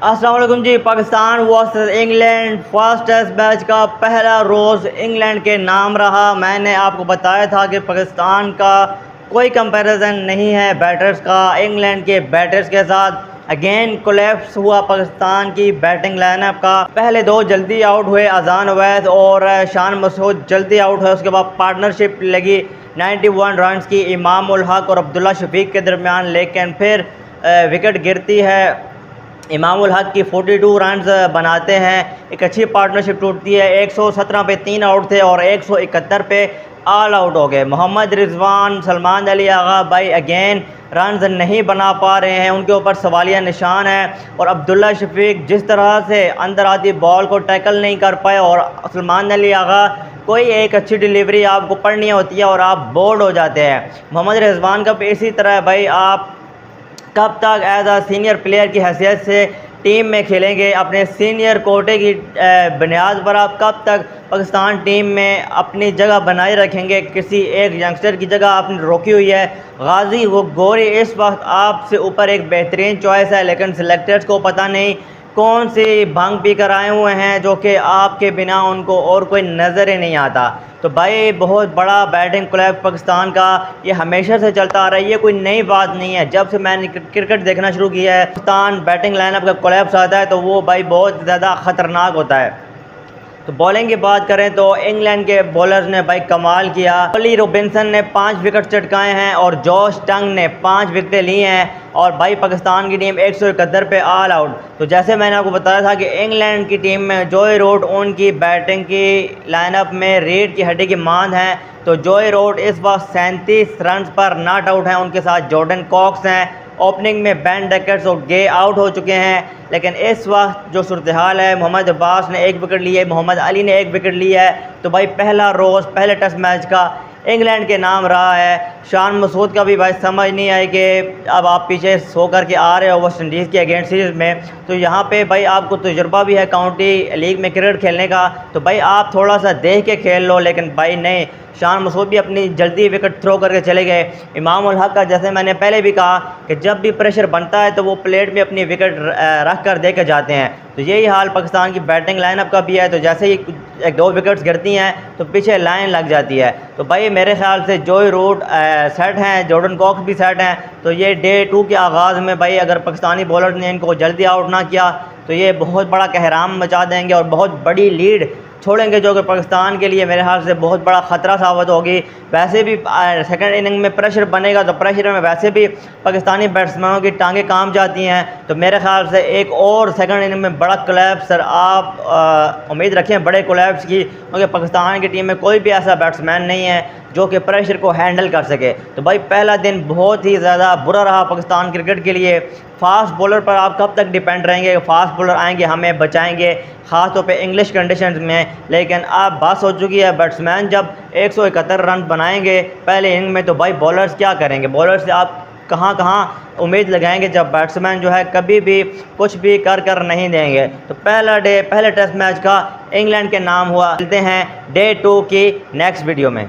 अस्सलाम वालेकुम जी। Pakistan versus England first test match का पहला रोज़ इंग्लैंड के नाम रहा। मैंने आपको बताया था कि पाकिस्तान का कोई कंपैरिजन नहीं है बैटर्स का इंग्लैंड के बैटर्स के साथ। अगेन कोलैप्स हुआ पाकिस्तान की बैटिंग लाइनअप का। पहले दो जल्दी आउट हुए, अजान अवैध और शान मसूद जल्दी आउट हुए। उसके बाद पार्टनरशिप लगी 91 रन की इमाम उल हक और अब्दुल्ला शफीक के दरमियान, लेकिन फिर विकेट गिरती है। इमाम उल हक की 42 रन्स बनाते हैं, एक अच्छी पार्टनरशिप टूटती है। 117 पे 3 आउट थे और 171 पे ऑल आउट हो गए। मोहम्मद रिजवान, सलमान अली आगा भाई अगेन रन्स नहीं बना पा रहे हैं, उनके ऊपर सवालिया निशान है। और अब्दुल्ला शफीक जिस तरह से अंदर आती बॉल को टैकल नहीं कर पाए, और सलमान अली आगा कोई एक अच्छी डिलीवरी आपको पढ़नी होती है और आप बोर्ड हो जाते हैं। मोहम्मद रिजवान का भी इसी तरह है भाई, आप कब तक एज आ सीनियर प्लेयर की हैसियत से टीम में खेलेंगे? अपने सीनियर कोटे की बुनियाद पर आप कब तक पाकिस्तान टीम में अपनी जगह बनाए रखेंगे? किसी एक यंगस्टर की जगह आपने रोकी हुई है। गाजी गोरी इस वक्त आपसे ऊपर एक बेहतरीन चॉइस है, लेकिन सिलेक्टर्स को पता नहीं कौन सी भंग पी कर आए हुए हैं जो कि आपके बिना उनको और कोई नज़र ही नहीं आता। तो भाई बहुत बड़ा बैटिंग कोलैप्स पाकिस्तान का, ये हमेशा से चलता आ रहा है, ये कोई नई बात नहीं है। जब से मैंने क्रिकेट देखना शुरू किया है, पाकिस्तान बैटिंग लाइनअप का कोलैप्स आता है तो वो भाई बहुत ज़्यादा ख़तरनाक होता है। तो बॉलिंग की बात करें तो इंग्लैंड के बॉलर्स ने भाई कमाल किया। ओली रॉबिन्सन ने 5 विकेट चटकाए हैं और जॉश टंग ने 5 विकेटें ली हैं, और भाई पाकिस्तान की टीम 171 पे ऑल आउट। तो जैसे मैंने आपको बताया था कि इंग्लैंड की टीम में जॉय रूट उनकी बैटिंग की लाइनअप में रीढ़ की हड्डी की मांद हैं। तो जॉय रूट इस वक्त 37 रन पर नॉट आउट हैं, उनके साथ जॉर्डन कॉक्स हैं। ओपनिंग में बेन डेकर्स और गे आउट हो चुके हैं, लेकिन इस वक्त जो सूरत हाल है, मोहम्मद अब्बास ने 1 विकेट ली है, मोहम्मद अली ने 1 विकेट ली है। तो भाई पहला रोज़ पहले टेस्ट मैच का इंग्लैंड के नाम रहा है। शान मसूद का भी भाई समझ नहीं आई कि अब आप पीछे सो करके आ रहे हो वेस्ट इंडीज़ के अगेंस्ट सीरीज़ में, तो यहाँ पे भाई आपको तजुर्बा भी है काउंटी लीग में क्रिकेट खेलने का, तो भाई आप थोड़ा सा देख के खेल लो। लेकिन भाई नहीं, शान मसूद भी अपनी जल्दी विकेट थ्रो करके चले गए। इमाम उल हक का जैसे मैंने पहले भी कहा कि जब भी प्रेशर बनता है तो वो प्लेट में अपनी विकेट रख कर दे के जाते हैं। तो यही हाल पाकिस्तान की बैटिंग लाइनअप का भी है। तो जैसे ही 2 विकेट्स गिरती हैं तो पीछे लाइन लग जाती है। तो भाई मेरे ख्याल से जॉय रूट सेट हैं, जॉर्डन कॉक्स भी सेट हैं। तो ये डे 2 के आगाज़ में भाई अगर पाकिस्तानी बॉलर ने इनको जल्दी आउट ना किया तो ये बहुत बड़ा कहराम मचा देंगे और बहुत बड़ी लीड छोड़ेंगे, जो कि पाकिस्तान के लिए मेरे ख्याल से बहुत बड़ा ख़तरा साबित होगी। वैसे भी सेकंड इनिंग में प्रेशर बनेगा तो प्रेशर में वैसे भी पाकिस्तानी बैट्समैनों की टांगें काम जाती हैं। तो मेरे ख्याल से एक और सेकंड इनिंग में बड़ा कोलैप्स सर आप उम्मीद रखें बड़े कोलैप्स की, क्योंकि पाकिस्तान की टीम में कोई भी ऐसा बैट्समैन नहीं है जो कि प्रेशर को हैंडल कर सके। तो भाई पहला दिन बहुत ही ज़्यादा बुरा रहा पाकिस्तान क्रिकेट के लिए। फास्ट बॉलर पर आप कब तक डिपेंड रहेंगे? फास्ट बॉलर आएंगे हमें बचाएंगे, ख़ास तौर पे इंग्लिश कंडीशंस में, लेकिन अब बस हो चुकी है। बैट्समैन जब 171 रन बनाएंगे पहले इनिंग में तो भाई बॉलर्स क्या करेंगे? बॉलर्स से आप कहाँ उम्मीद लगाएंगे जब बैट्समैन जो है कभी भी कुछ भी कर नहीं देंगे। तो पहला डे पहले टेस्ट मैच का इंग्लैंड के नाम हुआ। मिलते हैं डे 2 की नेक्स्ट वीडियो में।